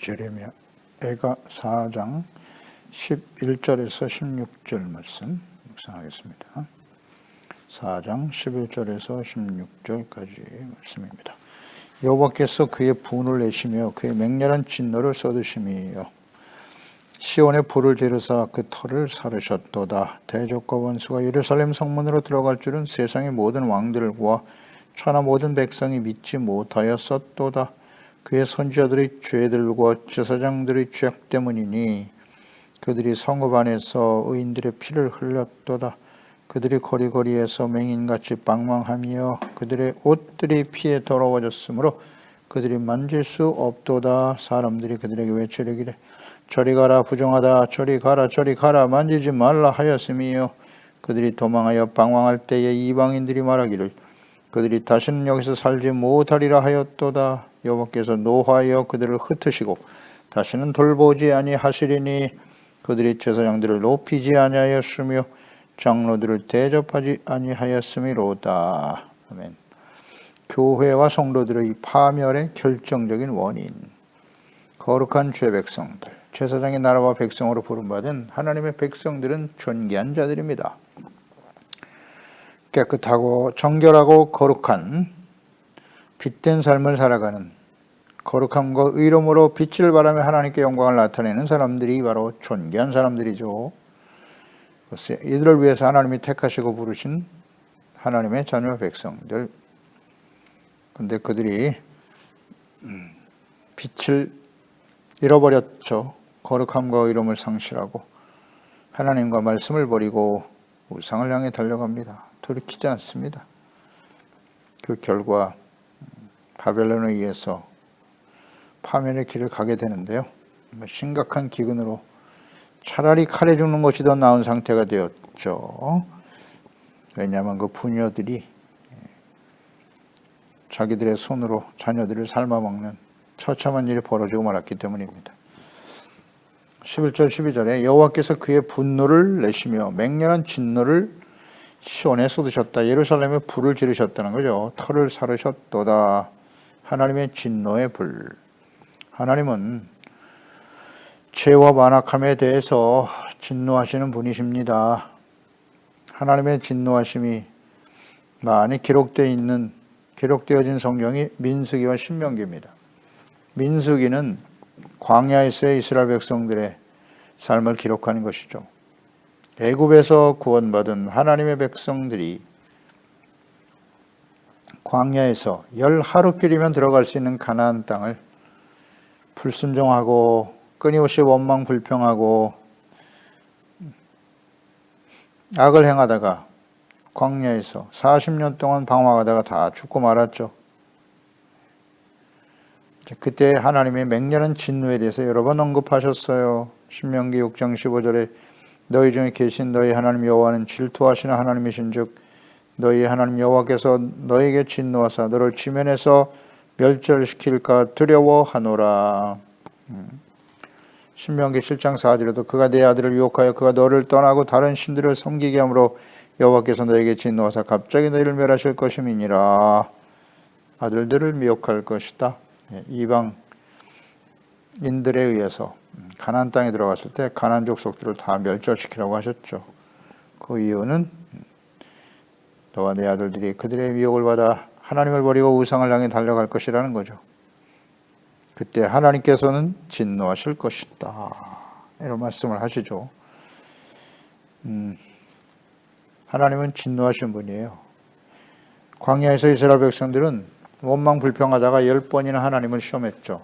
예레미야가 4장 11절에서 16절 말씀 묵상하겠습니다. 4장 11절에서 16절까지 말씀입니다. 여호와께서 그의 분을 내시며 그의 맹렬한 진노를 쏟으심이요 시온에 불을 지르사 그 터를 사르셨도다. 대적과 원수가 예루살렘 성문으로 들어갈 줄은 세상의 모든 왕들과 천하 모든 백성이 믿지 못하였었도다. 그의 선지자들의 죄들과 제사장들의 죄악 때문이니 그들이 성읍 안에서 의인들의 피를 흘렸도다. 그들이 거리거리에서 맹인같이 방황하며 그들의 옷들이 피에 더러워졌으므로 그들이 만질 수 없도다. 사람들이 그들에게 외치르기를 저리 가라 부정하다 저리 가라 저리 가라 만지지 말라 하였음이요 그들이 도망하여 방황할 때에 이방인들이 말하기를 그들이 다시는 여기서 살지 못하리라 하였도다. 여호와께서 노하여 그들을 흩으시고 다시는 돌보지 아니하시리니 그들이 제사장들을 높이지 아니하였으며 장로들을 대접하지 아니하였음이로다. 아멘. 교회와 성도들의 파멸의 결정적인 원인, 거룩한 죄 백성들, 제사장의 나라와 백성으로 부름받은 하나님의 백성들은 존귀한 자들입니다. 깨끗하고 정결하고 거룩한 빛된 삶을 살아가는 거룩함과 의로움으로 빛을 발하며 하나님께 영광을 나타내는 사람들이 바로 존귀한 사람들이죠. 이들을 위해서 하나님이 택하시고 부르신 하나님의 자녀 백성들. 그런데 그들이 빛을 잃어버렸죠. 거룩함과 의로움을 상실하고 하나님과 말씀을 버리고 우상을 향해 달려갑니다. 돌이키지 않습니다. 그 결과 바벨론에 의해서 파멸의 길을 가게 되는데요. 심각한 기근으로 차라리 칼에 죽는 것이 더 나은 상태가 되었죠. 왜냐하면 그 부녀들이 자기들의 손으로 자녀들을 삶아먹는 처참한 일이 벌어지고 말았기 때문입니다. 11절 12절에 여호와께서 그의 분노를 내시며 맹렬한 진노를 시온에 쏟으셨다. 예루살렘에 불을 지르셨다는 거죠. 터를 사르셨도다. 하나님의 진노의 불. 하나님은 죄와 완악함에 대해서 진노하시는 분이십니다. 하나님의 진노하심이 많이 기록되어진 성경이 민수기와 신명기입니다. 민수기는 광야에서의 이스라엘 백성들의 삶을 기록하는 것이죠. 애굽에서 구원받은 하나님의 백성들이 광야에서 10하루길이면 들어갈 수 있는 가나안 땅을 불순종하고 끊임없이 원망 불평하고 악을 행하다가 광야에서 40년 동안 방황하다가 다 죽고 말았죠. 그때 하나님의 맹렬한 진노에 대해서 여러 번 언급하셨어요. 신명기 6장 15절에 너희 중에 계신 너희 하나님 여호와는 질투하시는 하나님이신즉 너희 하나님 여호와께서 너에게 진노하사 너를 지면에서 멸절시킬까 두려워하노라. 신명기 7장 4절에도 그가 내 아들을 유혹하여 그가 너를 떠나고 다른 신들을 섬기게 함으로 여호와께서 너에게 진노하사 갑자기 너희를 멸하실 것임이니라. 아들들을 미혹할 것이다. 이방인들에 의해서 가나안 땅에 들어갔을 때 가나안 족속들을 다 멸절시키라고 하셨죠. 그 이유는 너와 내 아들들이 그들의 미혹을 받아 하나님을 버리고 우상을 향해 달려갈 것이라는 거죠. 그때 하나님께서는 진노하실 것이다. 이런 말씀을 하시죠. 하나님은 진노하신 분이에요. 광야에서 이스라엘 백성들은 원망 불평하다가 10번이나 하나님을 시험했죠.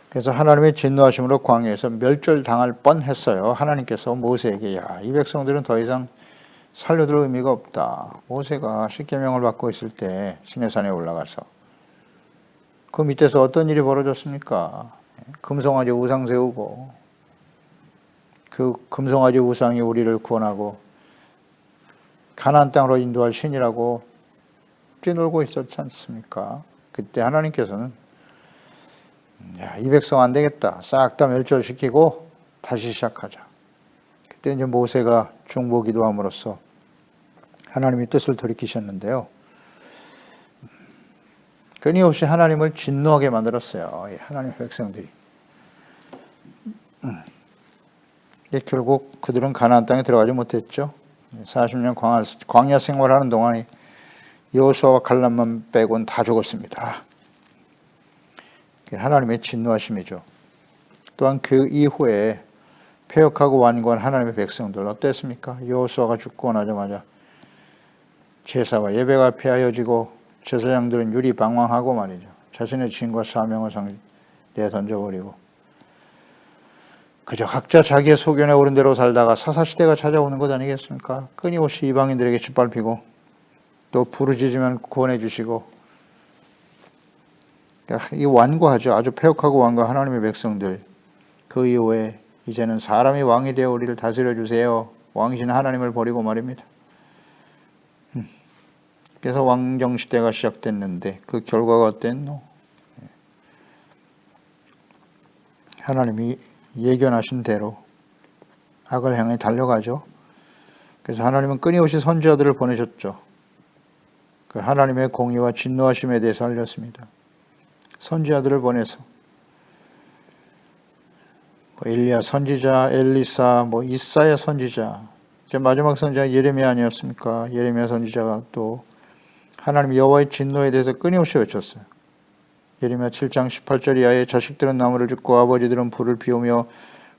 그래서 하나님의 진노하심으로 광야에서 멸절당할 뻔했어요. 하나님께서 모세에게 이 백성들은 더 이상 살려둘 의미가 없다. 모세가 십계명을 받고 있을 때 시내산에 올라가서 그 밑에서 어떤 일이 벌어졌습니까? 금송아지 우상 세우고 그 금송아지 우상이 우리를 구원하고 가나안 땅으로 인도할 신이라고 뛰놀고 있었지 않습니까? 그때 하나님께서는 이 백성 안 되겠다. 싹 다 멸절시키고 다시 시작하자. 그때 이제 모세가 중보기도함으로써 하나님의 뜻을 돌이키셨는데요. 끊임없이 하나님을 진노하게 만들었어요. 하나님의 백성들이. 결국 그들은 가나안 땅에 들어가지 못했죠. 40년 광야 생활하는 동안에 여호수아와 갈렙만 빼고는 다 죽었습니다. 하나님의 진노하심이죠. 또한 그 이후에 패역하고 완고한 하나님의 백성들 어땠습니까? 여호수아가 죽고 나자마자 제사와 예배가 폐하여지고 제사장들은 유리방황하고 말이죠. 자신의 진과 사명을 내던져버리고 그저 각자 자기의 소견에 옳은 대로 살다가 사사시대가 찾아오는 것 아니겠습니까? 끊임없이 이방인들에게 짓밟히고 또 부르짖으면 구원해 주시고 이 완고하죠. 아주 패역하고 완고한 하나님의 백성들. 그 이후에 이제는 사람이 왕이 되어 우리를 다스려 주세요. 왕이신 하나님을 버리고 말입니다. 그래서 왕정시대가 시작됐는데 그 결과가 어땠노? 하나님이 예견하신 대로 악을 향해 달려가죠. 그래서 하나님은 끊임없이 선지자들을 보내셨죠. 그 하나님의 공의와 진노하심에 대해서 알렸습니다. 선지자들을 보내서 엘리야 선지자, 엘리사, 이사야 선지자, 이제 마지막 선지자 예레미야 아니었습니까? 예레미야 선지자가 또 하나님 여호와의 진노에 대해서 끊임없이 외쳤어요. 예레미야 7장 18절 이하에 자식들은 나무를 줍고 아버지들은 불을 피우며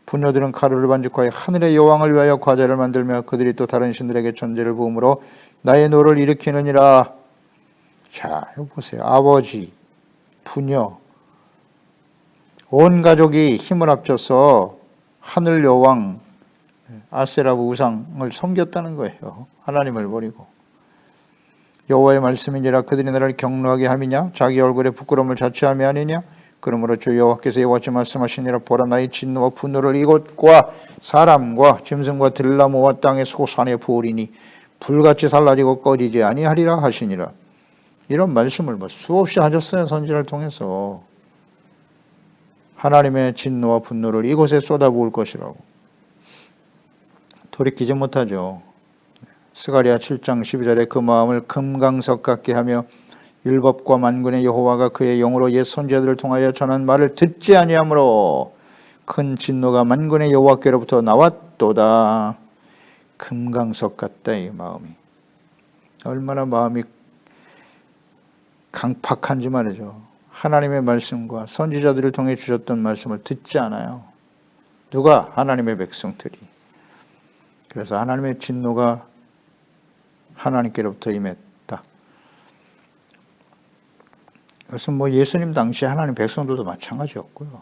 부녀들은 가루를 반죽하여 하늘의 여왕을 위하여 과자를 만들며 그들이 또 다른 신들에게 전제를 부음으로 나의 노를 일으키느니라. 자, 이거 보세요. 아버지, 부녀, 온 가족이 힘을 합쳐서 하늘 여왕 아세라 우상을 섬겼다는 거예요. 하나님을 버리고. 여호와의 말씀이니라 그들이 나를 경노하게 함이냐 자기 얼굴에 부끄러움을 자취함이 아니냐 그러므로 주 여호와께서 이와 같이 말씀하시니라 보라 나의 진노와 분노를 이곳과 사람과 짐승과 들나무와 땅의 소산에 부으리니 불같이 살라지고 꺼지지 아니하리라 하시니라. 이런 말씀을 수없이 하셨어요. 선지자를 통해서. 하나님의 진노와 분노를 이곳에 쏟아부을 것이라고. 돌이키지 못하죠. 스가랴 7장 12절에 그 마음을 금강석 같게 하며 율법과 만군의 여호와가 그의 영으로 옛 선지자들을 통하여 전한 말을 듣지 아니하므로 큰 진노가 만군의 여호와께로부터 나왔도다. 금강석 같다 이 마음이. 얼마나 마음이 강팍한지 말이죠. 하나님의 말씀과 선지자들을 통해 주셨던 말씀을 듣지 않아요. 누가? 하나님의 백성들이. 그래서 하나님의 진노가 하나님께로부터 임했다. 이것은 예수님 당시 하나님 백성들도 마찬가지였고요.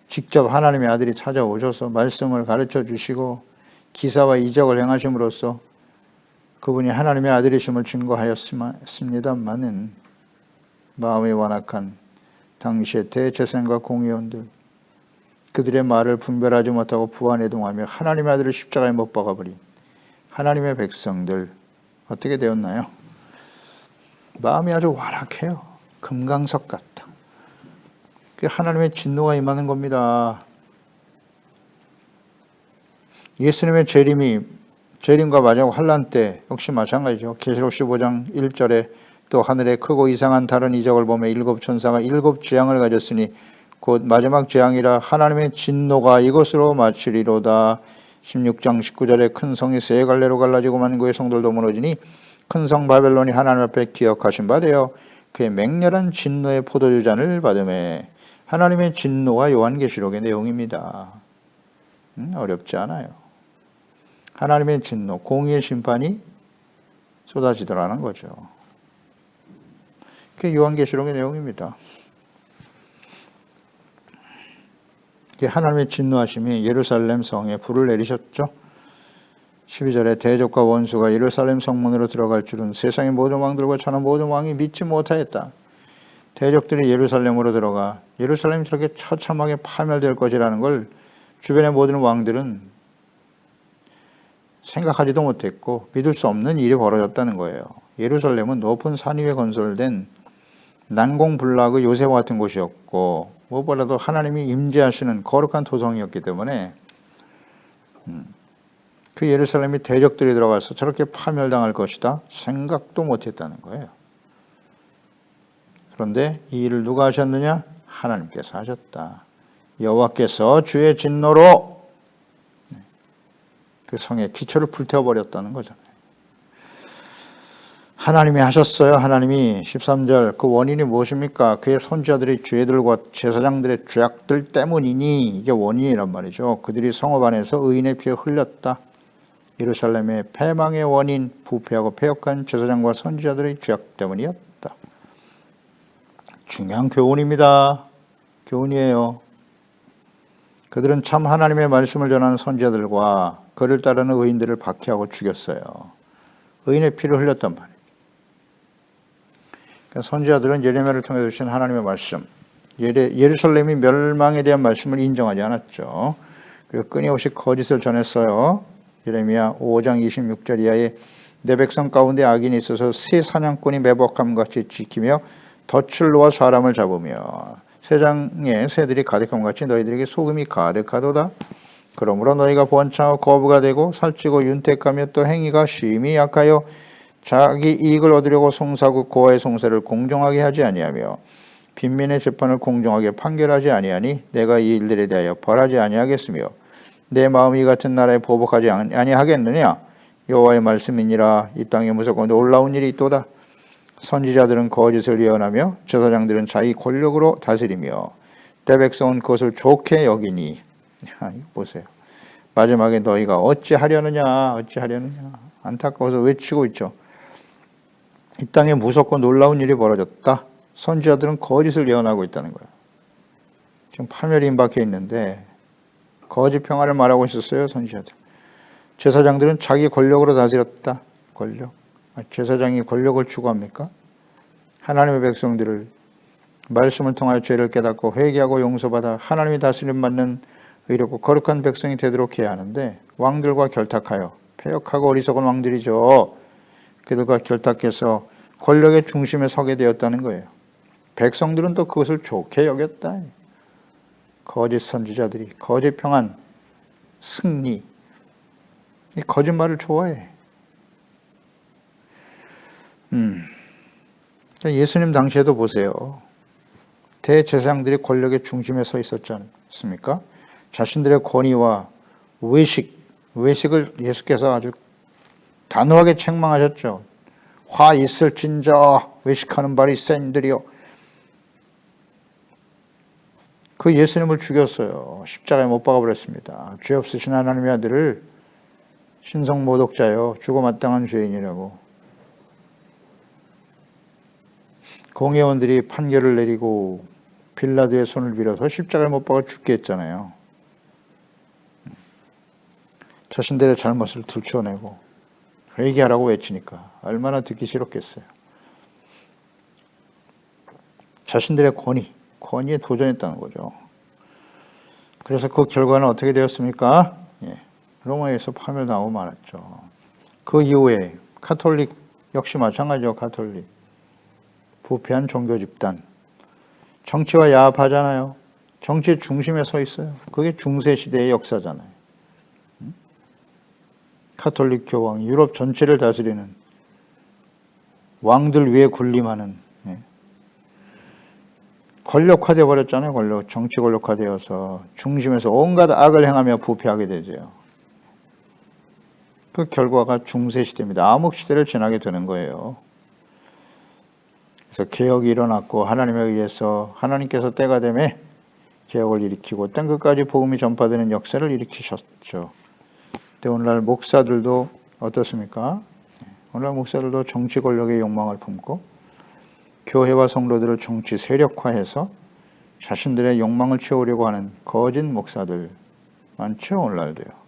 직접 하나님의 아들이 찾아오셔서 말씀을 가르쳐 주시고 기사와 이적을 행하심으로써 그분이 하나님의 아들이심을 증거하였습니다마는 마음이 완악한 당시의 대제사장과 공의원들 그들의 말을 분별하지 못하고 부안해동하며 하나님의 아들을 십자가에 못 박아버린 하나님의 백성들 어떻게 되었나요? 마음이 아주 완악해요. 금강석 같다. 그게 하나님의 진노가 임하는 겁니다. 예수님의 재림과 마지막 환난 때 역시 마찬가지죠. 계시록 15장 1절에 또 하늘에 크고 이상한 다른 이적을 보며 일곱 천사가 일곱 재앙을 가졌으니 곧 마지막 재앙이라 하나님의 진노가 이것으로 마치리로다. 16장 19절에 큰 성이 세 갈래로 갈라지고 만구의 성들도 무너지니 큰 성 바벨론이 하나님 앞에 기억하신 바 되어 그의 맹렬한 진노의 포도주 잔을 받음에. 하나님의 진노가 요한계시록의 내용입니다. 어렵지 않아요. 하나님의 진노, 공의의 심판이 쏟아지더라는 거죠. 그게 요한계시록의 내용입니다. 하나님의 진노하심이 예루살렘 성에 불을 내리셨죠. 12절에 대적과 원수가 예루살렘 성문으로 들어갈 줄은 세상의 모든 왕들과 천하 모든 왕이 믿지 못하였다. 대적들이 예루살렘으로 들어가 예루살렘이 저렇게 처참하게 파멸될 것이라는 걸 주변의 모든 왕들은 생각하지도 못했고 믿을 수 없는 일이 벌어졌다는 거예요. 예루살렘은 높은 산 위에 건설된 난공불락의 요새와 같은 곳이었고 무엇보다도 하나님이 임재하시는 거룩한 도성이었기 때문에 그 예루살렘이 대적들이 들어가서 저렇게 파멸당할 것이다 생각도 못했다는 거예요. 그런데 이 일을 누가 하셨느냐? 하나님께서 하셨다. 여호와께서 주의 진노로 그 성의 기초를 불태워버렸다는 거잖아요. 하나님이 하셨어요. 하나님이 13절 그 원인이 무엇입니까? 그의 선지자들의 죄들과 제사장들의 죄악들 때문이니 이게 원인이란 말이죠. 그들이 성읍 안에서 의인의 피를 흘렸다. 예루살렘의 패망의 원인 부패하고 패역한 제사장과 선지자들의 죄악 때문이었다. 중요한 교훈입니다. 교훈이에요. 그들은 참 하나님의 말씀을 전하는 선지자들과 그를 따르는 의인들을 박해하고 죽였어요. 의인의 피를 흘렸단 말이에요. 그러니까 선지자들은 예레미야를 통해 주신 하나님의 말씀, 예루살렘이 멸망에 대한 말씀을 인정하지 않았죠. 그리고 끊임없이 거짓을 전했어요. 예레미야 5장 26절 이하에 내 백성 가운데 악인이 있어서 새 사냥꾼이 매복함과 같이 지키며 덫을 놓아 사람을 잡으며 새장에 새들이 가득함 같이 너희들에게 소금이 가득하도다. 그러므로 너희가 번창하고 거부가 되고 살찌고 윤택하며 또 행위가 심히 약하여 자기 이익을 얻으려고 송사하고 고아의 송사를 공정하게 하지 아니하며 빈민의 재판을 공정하게 판결하지 아니하니 내가 이 일들에 대하여 벌하지 아니하겠으며 내 마음이 이 같은 나라에 보복하지 아니하겠느냐. 여호와의 말씀이니라. 이 땅에 무섭고 놀라운 일이 있도다. 선지자들은 거짓을 예언하며 제사장들은 자기 권력으로 다스리며 내 백성은 그것을 좋게 여기니. 이거 보세요. 마지막에 너희가 어찌하려느냐 어찌하려느냐 안타까워서 외치고 있죠. 이 땅에 무섭고 놀라운 일이 벌어졌다. 선지자들은 거짓을 예언하고 있다는 거예요. 지금 파멸이 임박해 있는데 거짓 평화를 말하고 있었어요. 선지자들. 제사장들은 자기 권력으로 다스렸다. 권력. 제사장이 권력을 추구합니까? 하나님의 백성들을 말씀을 통하여 죄를 깨닫고 회개하고 용서받아 하나님이 다스림 받는 의롭고 거룩한 백성이 되도록 해야 하는데 왕들과 결탁하여 패역하고 어리석은 왕들이죠. 그들과 결탁해서 권력의 중심에 서게 되었다는 거예요. 백성들은 또 그것을 좋게 여겼다. 거짓 선지자들이 거짓 평안, 승리, 이 거짓말을 좋아해. 예수님 당시에도 보세요. 대제사장들이 권력의 중심에 서 있었지 않습니까? 자신들의 권위와 외식을 예수께서 아주 단호하게 책망하셨죠. 화 있을진저 외식하는 바리새인들이요. 그 예수님을 죽였어요. 십자가에 못 박아버렸습니다. 죄 없으신 하나님의 아들을 신성 모독자요 죽어 마땅한 죄인이라고. 공회원들이 판결을 내리고 빌라도의 손을 빌어서 십자가에 못 박아 죽게 했잖아요. 자신들의 잘못을 들춰내고 회개하라고 외치니까 얼마나 듣기 싫었겠어요. 자신들의 권위에 도전했다는 거죠. 그래서 그 결과는 어떻게 되었습니까? 로마에서 파멸당하고 말았죠. 그 이후에 가톨릭 역시 마찬가지죠. 가톨릭. 부패한 종교 집단. 정치와 야합하잖아요. 정치의 중심에 서 있어요. 그게 중세시대의 역사잖아요. 가톨릭 교황, 유럽 전체를 다스리는 왕들 위에 군림하는 권력화되어 버렸잖아요. 정치 권력화되어서 중심에서 온갖 악을 행하며 부패하게 되죠. 그 결과가 중세시대입니다. 암흑시대를 지나게 되는 거예요. 그래서 개혁이 일어났고 하나님에 의해서 하나님께서 때가 되매 개혁을 일으키고 땅끝까지 복음이 전파되는 역사를 일으키셨죠. 근데 오늘날 목사들도 어떻습니까? 오늘날 목사들도 정치 권력의 욕망을 품고 교회와 성도들을 정치 세력화해서 자신들의 욕망을 채우려고 하는 거짓 목사들 많죠. 오늘날도요.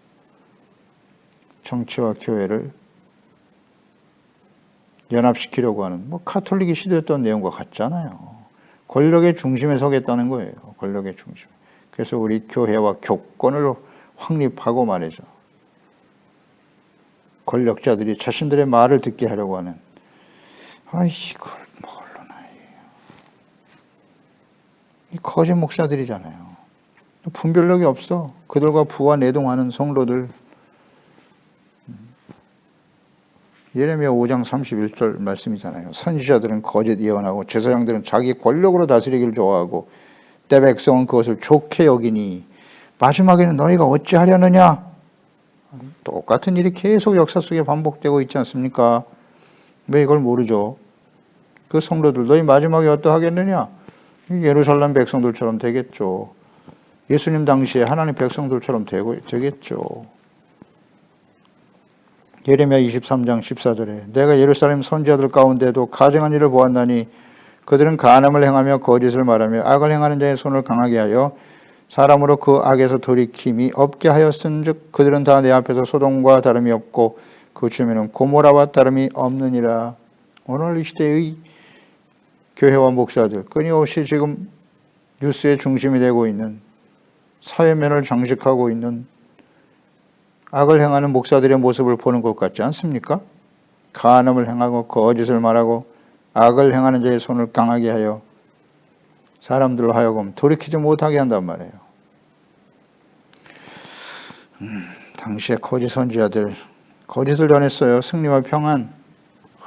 정치와 교회를 연합시키려고 하는 가톨릭이 시도했던 내용과 같잖아요. 권력의 중심에 서겠다는 거예요. 권력의 중심. 그래서 우리 교회와 교권을 확립하고 말이죠. 권력자들이 자신들의 말을 듣게 하려고 하는 이걸 뭘로나 이 거짓 목사들이잖아요. 분별력이 없어. 그들과 부와 내동하는 성도들 예레미야 5장 31절 말씀이잖아요. 선지자들은 거짓 예언하고 제사장들은 자기 권력으로 다스리기를 좋아하고 때 백성은 그것을 좋게 여기니 마지막에는 너희가 어찌하려느냐. 똑같은 일이 계속 역사 속에 반복되고 있지 않습니까? 왜 이걸 모르죠? 그 성도들 너희 마지막에 어떠하겠느냐? 예루살렘 백성들처럼 되겠죠. 예수님 당시에 하나님 백성들처럼 되겠죠. 예레미야 23장 14절에 내가 예루살렘 선지자들 가운데도 가증한 일을 보았나니 그들은 간음을 행하며 거짓을 말하며 악을 행하는 자의 손을 강하게 하여 사람으로 그 악에서 돌이킴이 없게 하였은즉 그들은 다 내 앞에서 소돔과 다름이 없고 그 주민은 고모라와 다름이 없느니라. 오늘 이 시대의 교회와 목사들 끊임없이 지금 뉴스의 중심이 되고 있는 사회면을 장식하고 있는 악을 행하는 목사들의 모습을 보는 것 같지 않습니까? 간음을 행하고 거짓을 말하고 악을 행하는 자의 손을 강하게 하여 사람들로 하여금 돌이키지 못하게 한단 말이에요. 당시에 거짓 선지자들 거짓을 전했어요. 승리와 평안,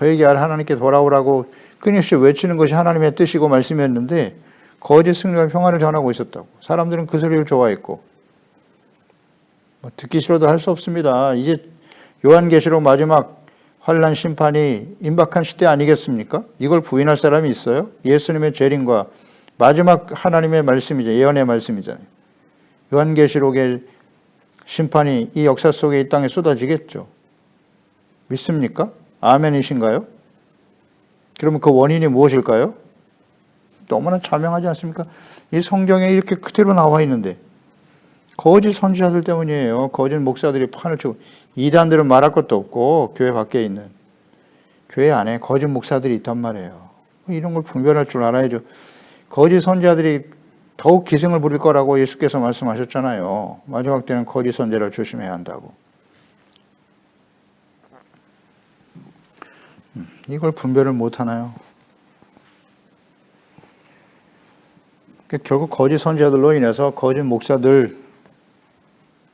회개할 하나님께 돌아오라고 끊임없이 외치는 것이 하나님의 뜻이고 말씀이었는데 거짓 승리와 평안을 전하고 있었다고. 사람들은 그 소리를 좋아했고 듣기 싫어도 할 수 없습니다. 이제 요한계시록 마지막 환란 심판이 임박한 시대 아니겠습니까? 이걸 부인할 사람이 있어요? 예수님의 재림과 마지막 하나님의 말씀이죠. 예언의 말씀이잖아요. 요한계시록의 심판이 이 역사 속에 이 땅에 쏟아지겠죠. 믿습니까? 아멘이신가요? 그러면 그 원인이 무엇일까요? 너무나 자명하지 않습니까? 이 성경에 이렇게 그대로 나와 있는데 거짓 선지자들 때문이에요. 거짓 목사들이 판을 치고 이단들은 말할 것도 없고 교회 밖에 있는 교회 안에 거짓 목사들이 있단 말이에요. 이런 걸 분별할 줄 알아야죠. 거짓 선지자들이 더욱 기승을 부릴 거라고 예수께서 말씀하셨잖아요. 마지막 때는 거짓 선지자를 조심해야 한다고. 이걸 분별을 못하나요? 결국 거짓 선지자들로 인해서 거짓 목사들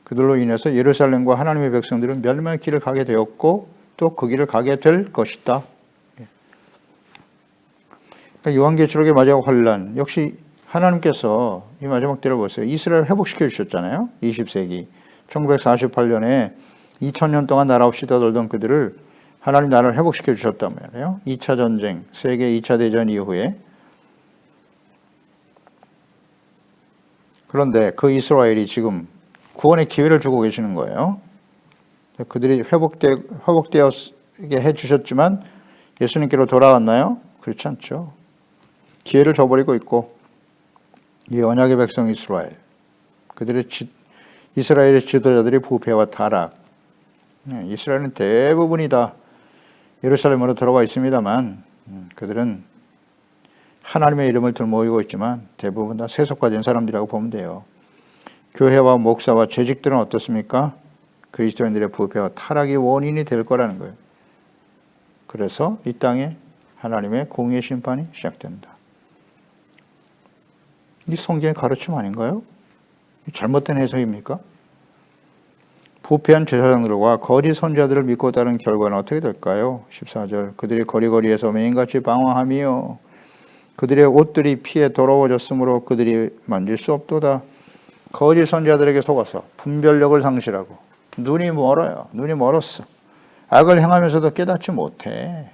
그들로 인해서 예루살렘과 하나님의 백성들은 멸망의 길을 가게 되었고 또 그 길을 가게 될 것이다. 그러니까 요한계시록의 마지막 환란 역시 하나님께서 이 마지막 때를 보세요. 이스라엘 회복시켜 주셨잖아요. 20세기 1948년에 2000년 동안 나라 없이 떠돌던 그들을 하나님 나라를 회복시켜 주셨단 말이에요. 2차 전쟁, 세계 2차 대전 이후에. 그런데 그 이스라엘이 지금 구원의 기회를 주고 계시는 거예요. 그들이 회복되게 해주셨지만 예수님께로 돌아왔나요? 그렇지 않죠. 기회를 줘버리고 있고 이 언약의 백성 이스라엘, 이스라엘의 지도자들이 부패와 타락. 이스라엘은 대부분이 다 예루살렘으로 들어와 있습니다만 그들은 하나님의 이름을 들모이고 있지만 대부분 다 세속화된 사람들이라고 보면 돼요. 교회와 목사와 재직들은 어떻습니까? 그리스도인들의 부패와 타락의 원인이 될 거라는 거예요. 그래서 이 땅에 하나님의 공의의 심판이 시작된다. 이 성경의 가르침 아닌가요? 잘못된 해석입니까? 부패한 제사장들과 거짓 선지자들을 믿고 따른 결과는 어떻게 될까요? 14절 그들이 거리거리에서 맹인같이 방황하며 그들의 옷들이 피에 더러워졌으므로 그들이 만질 수 없도다. 거짓 선지자들에게 속아서 분별력을 상실하고 눈이 멀어요. 눈이 멀었어. 악을 행하면서도 깨닫지 못해.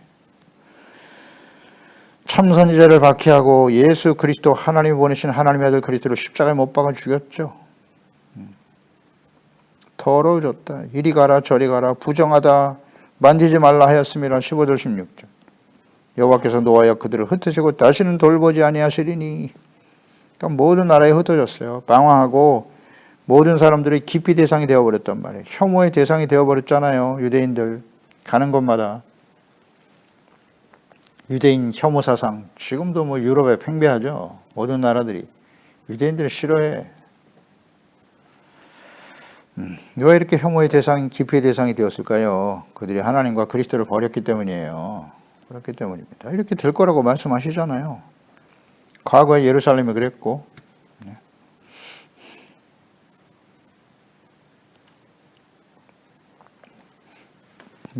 참 선지자를 박해하고 예수 그리스도 하나님이 보내신 하나님의 아들 그리스도를 십자가에 못 박아 죽였죠. 더러워졌다. 이리 가라 저리 가라 부정하다. 만지지 말라 하였음이라. 15절 16절 여호와께서 노하여 그들을 흩으시고 다시는 돌보지 아니하시리니. 그러니까 모든 나라에 흩어졌어요. 방황하고 모든 사람들이 기피 대상이 되어버렸단 말이에요. 혐오의 대상이 되어버렸잖아요. 유대인들 가는 곳마다. 유대인 혐오 사상 지금도 뭐 유럽에 팽배하죠. 모든 나라들이 유대인들을 싫어해. 왜 이렇게 혐오의 대상, 기피의 대상이 되었을까요? 그들이 하나님과 그리스도를 버렸기 때문이에요. 그렇기 때문입니다. 이렇게 될 거라고 말씀하시잖아요. 과거에 예루살렘이 그랬고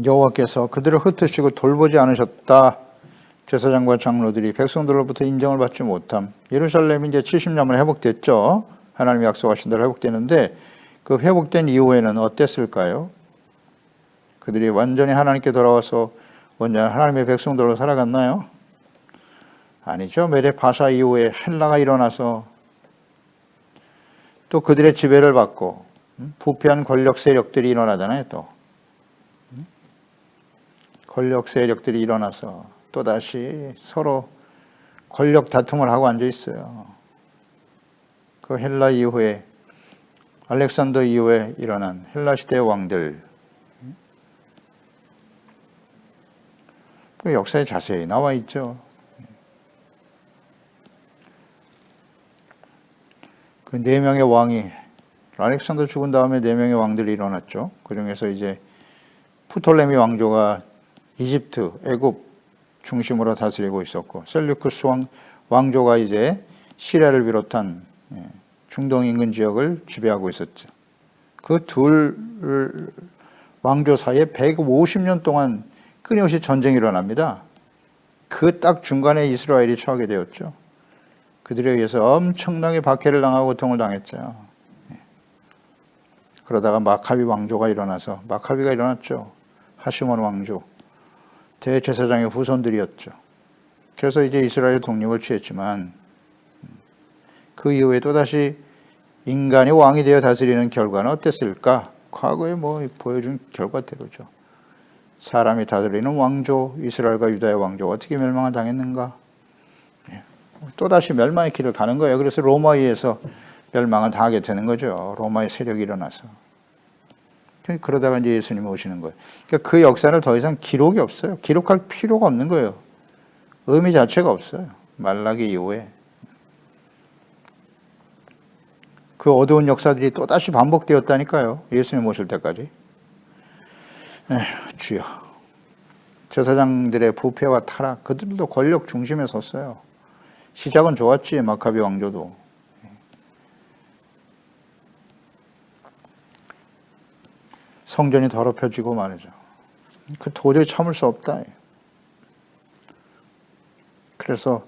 여호와께서 그들을 흩으시고 돌보지 않으셨다. 제사장과 장로들이 백성들로부터 인정을 받지 못함. 예루살렘이 이제 70년만에 회복됐죠. 하나님이 약속하신 대로 회복되는데 그 회복된 이후에는 어땠을까요? 그들이 완전히 하나님께 돌아와서 완전 하나님의 백성들로 살아갔나요? 아니죠. 메데 바사 이후에 헬라가 일어나서 또 그들의 지배를 받고 부패한 권력 세력들이 일어나잖아요. 또 권력 세력들이 일어나서 또다시 서로 권력 다툼을 하고 앉아 있어요. 그 헬라 이후에 알렉산더 이후에 일어난 헬라 시대의 왕들, 그 역사에 자세히 나와 있죠. 그 네 명의 왕이 알렉산더 죽은 다음에 네 명의 왕들이 일어났죠. 그 중에서 이제 프톨레미 왕조가 이집트, 애굽 중심으로 다스리고 있었고, 셀류쿠스 왕조가 이제 시리아를 비롯한 중동 인근 지역을 지배하고 있었죠. 그 둘 왕조 사이에 150년 동안 끊임없이 전쟁이 일어납니다. 그 딱 중간에 이스라엘이 처하게 되었죠. 그들에 의해서 엄청나게 박해를 당하고 고통을 당했죠. 그러다가 마카비 왕조가 일어나서 마카비가 일어났죠. 하시몬 왕조. 대제사장의 후손들이었죠. 그래서 이제 이스라엘이 독립을 취했지만 그 이후에 또다시 인간이 왕이 되어 다스리는 결과는 어땠을까? 과거에 보여준 결과대로죠. 사람이 다스리는 왕조, 이스라엘과 유다의 왕조가 어떻게 멸망을 당했는가? 또다시 멸망의 길을 가는 거예요. 그래서 로마에 의해서 멸망을 당하게 되는 거죠. 로마의 세력이 일어나서. 그러다가 이제 예수님이 오시는 거예요. 그러니까 그 역사를 더 이상 기록이 없어요. 기록할 필요가 없는 거예요. 의미 자체가 없어요. 말라기 이후에. 그 어두운 역사들이 또다시 반복되었다니까요. 예수님 오실 때까지. 주여. 제사장들의 부패와 타락, 그들도 권력 중심에 섰어요. 시작은 좋았지, 마카비 왕조도. 성전이 더럽혀지고 말이죠. 그 도저히 참을 수 없다. 그래서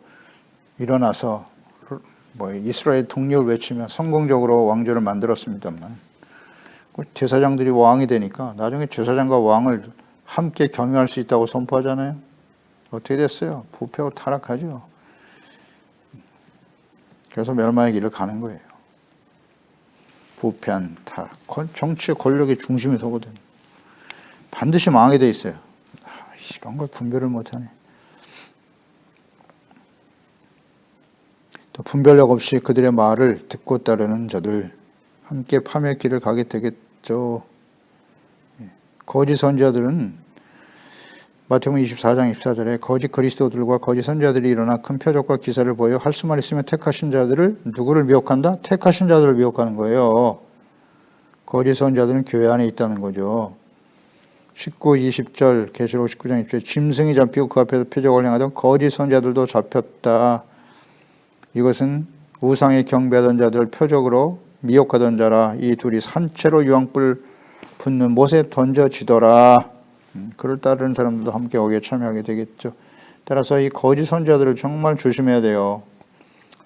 일어나서 이스라엘 독립을 외치며 성공적으로 왕조를 만들었습니다만 제사장들이 왕이 되니까 나중에 제사장과 왕을 함께 경유할 수 있다고 선포하잖아요. 어떻게 됐어요? 부패하고 타락하죠. 그래서 멸망의 길을 가는 거예요. 부패한 타락, 정치의 권력의 중심에 서거든. 반드시 망하게 돼 있어요. 이런 걸 분별을 못하네. 또 분별력 없이 그들의 말을 듣고 따르는 자들 함께 파멸의 길을 가게 되겠죠. 거짓 선지자들은 마태복음 24장 24절에 거짓 그리스도들과 거짓 선지자들이 일어나 큰 표적과 기사를 보여 할 수만 있으면 택하신 자들을 누구를 미혹한다? 택하신 자들을 미혹하는 거예요. 거짓 선지자들은 교회 안에 있다는 거죠. 19, 20절 계시록 19장 20절 짐승이 잡히고 그 앞에서 표적을 행하던 거짓 선지자들도 잡혔다. 이것은 우상에 경배하던 자들을 표적으로 미혹하던 자라. 이 둘이 산채로 유황불 붙는 못에 던져지더라. 그를 따르는 사람들도 함께 거기에 참여하게 되겠죠. 따라서 이 거짓 선지자들을 정말 조심해야 돼요.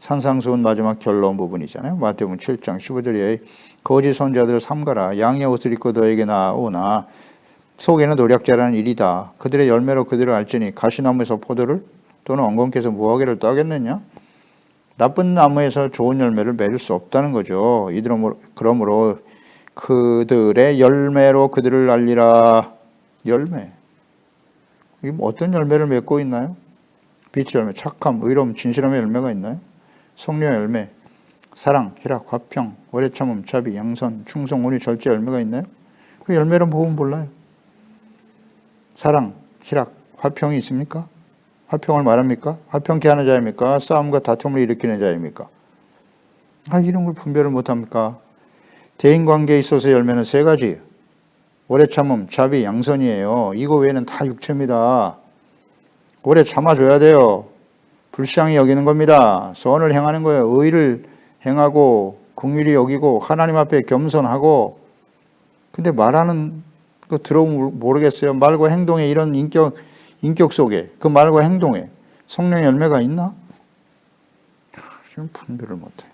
산상수훈 마지막 결론 부분이잖아요. 마태복음 7장 15절에 거짓 선지자들을 삼가라. 양의 옷을 입고 너에게 나오나 속에는 노략자라는 일이다. 그들의 열매로 그들을 알지니 가시나무에서 포도를 또는 엉겅퀴에서 무화과를 따겠느냐? 나쁜 나무에서 좋은 열매를 맺을 수 없다는 거죠. 그러므로 그들의 열매로 그들을 알리라. 열매. 이게 어떤 열매를 맺고 있나요? 빛의 열매, 착함, 의로움, 진실함의 열매가 있나요? 성령의 열매, 사랑, 희락, 화평, 오래 참음, 자비, 양선, 충성, 온유, 절제 열매가 있나요? 그 열매를 보면 몰라요. 사랑, 희락, 화평이 있습니까? 화평을 말합니까? 화평케 하는 자입니까? 싸움과 다툼을 일으키는 자입니까? 이런 걸 분별을 못합니까? 대인관계에 있어서 열매는 세 가지. 오래 참음, 자비, 양선이에요. 이거 외에는 다 육체입니다. 오래 참아줘야 돼요. 불쌍히 여기는 겁니다. 선을 행하는 거예요. 의를 행하고 긍휼히 여기고 하나님 앞에 겸손하고. 근데 말하는 그 들어보면 모르겠어요. 말과 행동에 이런 인격 속에 그 말과 행동에 성령의 열매가 있나? 지금 분별을 못해요.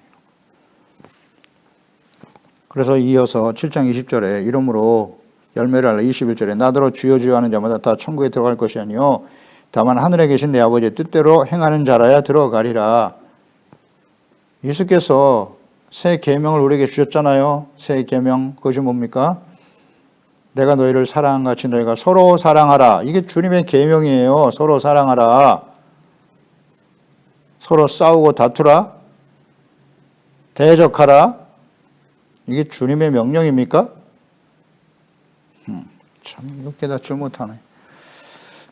그래서 이어서 7장 20절에 이러므로 열매를 알라 21절에 나더러 주여 주여 하는 자마다 다 천국에 들어갈 것이 아니요 다만 하늘에 계신 내 아버지의 뜻대로 행하는 자라야 들어가리라. 예수께서 새 계명을 우리에게 주셨잖아요. 새 계명 그것이 뭡니까? 내가 너희를 사랑한 같이 너희가 서로 사랑하라. 이게 주님의 계명이에요. 서로 사랑하라. 서로 싸우고 다투라. 대적하라. 이게 주님의 명령입니까? 참 이거 깨닫지 못하네.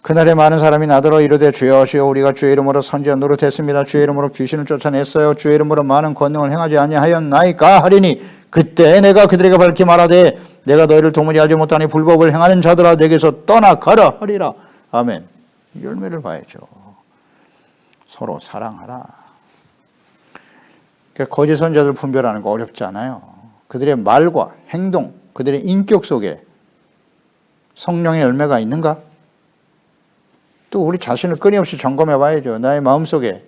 그날에 많은 사람이 나더러 이르되 주여 주여 우리가 주의 이름으로 선지한 노릇했습니다. 주의 이름으로 귀신을 쫓아냈어요. 주의 이름으로 많은 권능을 행하지 아니하였나이까 하리니 그때 내가 그들에게 밝히 말하되 내가 너희를 도무지 알지 못하니 불법을 행하는 자들아 내게서 떠나가라 하리라. 아멘. 열매를 봐야죠. 서로 사랑하라. 그러니까 거짓 선지자들 분별하는 거 어렵지 않아요. 그들의 말과 행동, 그들의 인격 속에 성령의 열매가 있는가? 또 우리 자신을 끊임없이 점검해 봐야죠. 나의 마음속에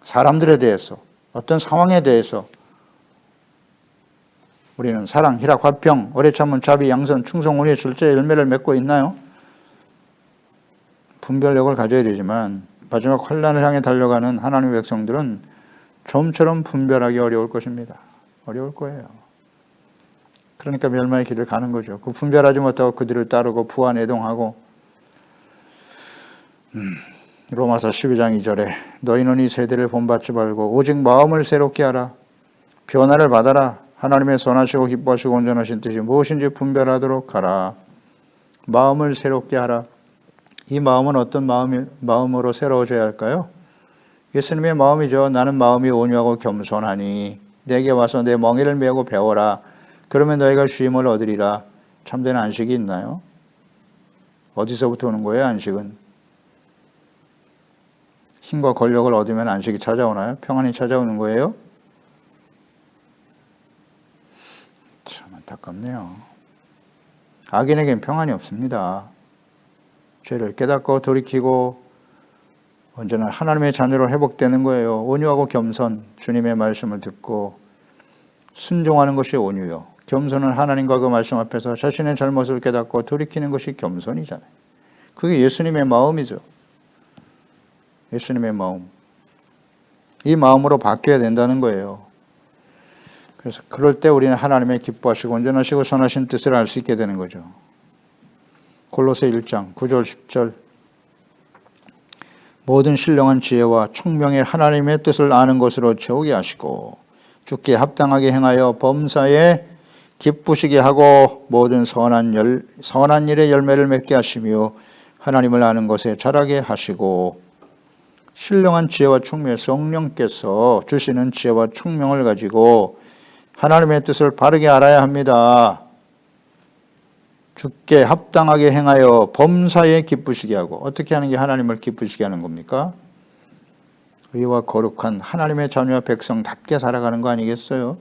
사람들에 대해서 어떤 상황에 대해서 우리는 사랑, 희락, 화평, 오래 참음, 자비, 양선, 충성, 온유의 절제 열매를 맺고 있나요? 분별력을 가져야 되지만 마지막 환난을 향해 달려가는 하나님의 백성들은 좀처럼 분별하기 어려울 것입니다. 어려울 거예요. 그러니까 멸망의 길을 가는 거죠. 그 분별하지 못하고 그들을 따르고 부안애동하고 로마서 12장 2절에 너희는 이 세대를 본받지 말고 오직 마음을 새롭게 하라. 변화를 받아라. 하나님의 선하시고 기뻐하시고 온전하신 뜻이 무엇인지 분별하도록 하라. 마음을 새롭게 하라. 이 마음은 어떤 마음으로 새로워져야 할까요? 예수님의 마음이죠. 나는 마음이 온유하고 겸손하니 내게 와서 내 멍에를 메고 배워라. 그러면 너희가 쉼을 얻으리라. 참된 안식이 있나요? 어디서부터 오는 거예요, 안식은? 힘과 권력을 얻으면 안식이 찾아오나요? 평안이 찾아오는 거예요? 참 안타깝네요. 악인에겐 평안이 없습니다. 죄를 깨닫고 돌이키고 언제나 하나님의 자녀로 회복되는 거예요. 온유하고 겸손, 주님의 말씀을 듣고 순종하는 것이 온유요. 겸손은 하나님과 그 말씀 앞에서 자신의 잘못을 깨닫고 돌이키는 것이 겸손이잖아요. 그게 예수님의 마음이죠. 예수님의 마음. 이 마음으로 바뀌어야 된다는 거예요. 그래서 그럴 때 우리는 하나님의 기뻐하시고 온전하시고 선하신 뜻을 알 수 있게 되는 거죠. 골로새 1장 9절 10절 모든 신령한 지혜와 총명의 하나님의 뜻을 아는 것으로 채우게 하시고 주께 합당하게 행하여 범사에 기쁘시게 하고 모든 선한 일의 열매를 맺게 하시며 하나님을 아는 것에 자라게 하시고 신령한 지혜와 총명, 성령께서 주시는 지혜와 총명을 가지고 하나님의 뜻을 바르게 알아야 합니다. 주께 합당하게 행하여 범사에 기쁘시게 하고 어떻게 하는 게 하나님을 기쁘시게 하는 겁니까? 의와 거룩한 하나님의 자녀와 백성답게 살아가는 거 아니겠어요?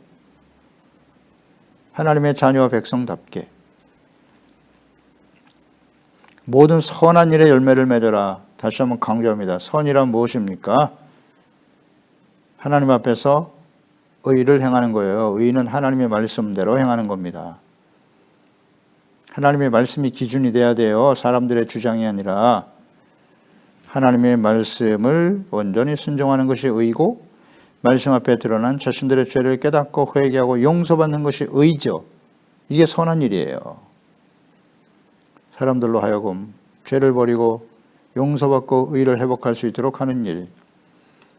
하나님의 자녀와 백성답게 모든 선한 일의 열매를 맺어라. 다시 한번 강조합니다. 선이란 무엇입니까? 하나님 앞에서 의를 행하는 거예요. 의는 하나님의 말씀대로 행하는 겁니다. 하나님의 말씀이 기준이 돼야 돼요. 사람들의 주장이 아니라 하나님의 말씀을 온전히 순종하는 것이 의고 말씀 앞에 드러난 자신들의 죄를 깨닫고 회개하고 용서받는 것이 의죠. 이게 선한 일이에요. 사람들로 하여금 죄를 버리고 용서받고 의를 회복할 수 있도록 하는 일.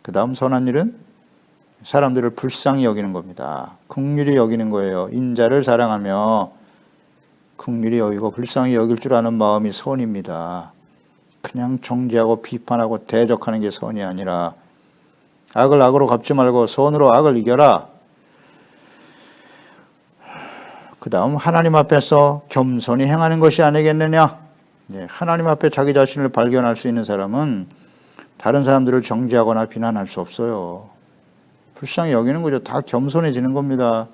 그 다음 선한 일은 사람들을 불쌍히 여기는 겁니다. 긍휼히 여기는 거예요. 인자를 사랑하며 긍휼히 여기고 불쌍히 여길 줄 아는 마음이 선입니다. 그냥 정죄하고 비판하고 대적하는 게 선이 아니라 악을 악으로 갚지 말고 선으로 악을 이겨라. 그 다음 하나님 앞에서 겸손히 행하는 것이 아니겠느냐. 하나님 앞에 자기 자신을 발견할 수 있는 사람은 다른 사람들을 정죄하거나 비난할 수 없어요. 불쌍히 여기는 거죠. 다 겸손해지는 겁니다.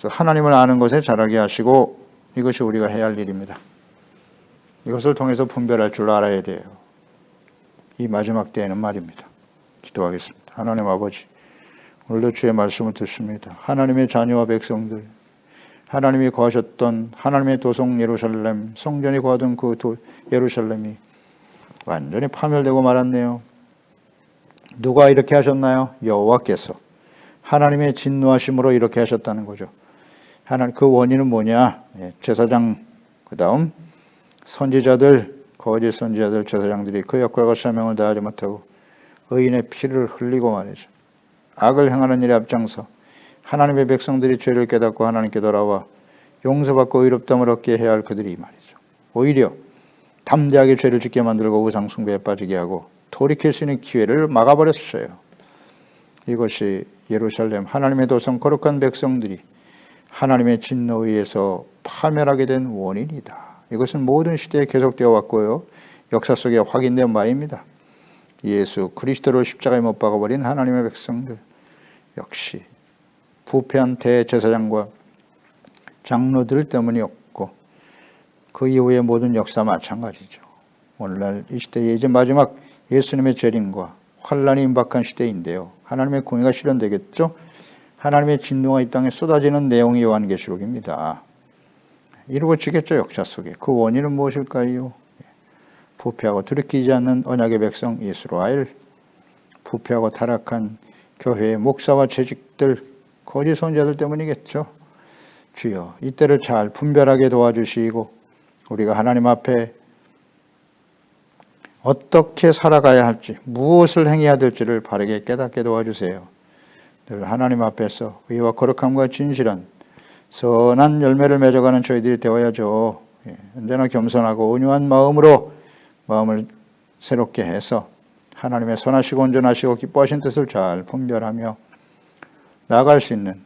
그래서 하나님을 아는 것에 자라게 하시고 이것이 우리가 해야 할 일입니다. 이것을 통해서 분별할 줄 알아야 돼요. 이 마지막 때에는 말입니다. 기도하겠습니다. 하나님 아버지, 오늘도 주의 말씀을 듣습니다. 하나님의 자녀와 백성들, 하나님이 거하셨던 하나님의 도성 예루살렘, 성전이 거하던 그 예루살렘이 완전히 파멸되고 말았네요. 누가 이렇게 하셨나요? 여호와께서 하나님의 진노하심으로 이렇게 하셨다는 거죠. 하나님, 그 원인은 뭐냐? 제사장, 그 다음 선지자들, 거짓 선지자들, 제사장들이 그 역할과 사명을 다하지 못하고 의인의 피를 흘리고 말이죠. 악을 행하는 일에 앞장서 하나님의 백성들이 죄를 깨닫고 하나님께 돌아와 용서받고 의롭다함을 얻게 해야 할 그들이 말이죠. 오히려 담대하게 죄를 짓게 만들고 우상 숭배에 빠지게 하고 돌이킬 수 있는 기회를 막아버렸어요. 이것이 예루살렘 하나님의 도성 거룩한 백성들이 하나님의 진노에 의해서 파멸하게 된 원인이다. 이것은 모든 시대에 계속되어 왔고요. 역사 속에 확인된 바입니다. 예수 그리스도를 십자가에 못 박아버린 하나님의 백성들 역시 부패한 대제사장과 장로들 때문이었고 그 이후의 모든 역사 마찬가지죠. 오늘날 이 시대에 이제 마지막 예수님의 재림과 환란이 임박한 시대인데요. 하나님의 공의가 실현되겠죠. 하나님의 진노가 이 땅에 쏟아지는 내용이 요한계시록입니다. 이루어지겠죠. 역사 속에. 그 원인은 무엇일까요? 부패하고 들이키지 않는 언약의 백성 이스라엘, 부패하고 타락한 교회의 목사와 재직들, 거짓 선지자들 때문이겠죠. 주여, 이때를 잘 분별하게 도와주시고 우리가 하나님 앞에 어떻게 살아가야 할지, 무엇을 행해야 될지를 바르게 깨닫게 도와주세요. 늘 하나님 앞에서 의와 거룩함과 진실한 선한 열매를 맺어가는 저희들이 되어야죠. 언제나 겸손하고 온유한 마음으로 마음을 새롭게 해서 하나님의 선하시고 온전하시고 기뻐하신 뜻을 잘 분별하며 나아갈 수 있는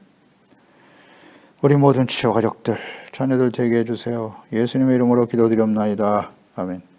우리 모든 지체 가족들, 자녀들 되게 해주세요. 예수님의 이름으로 기도드리옵나이다. 아멘.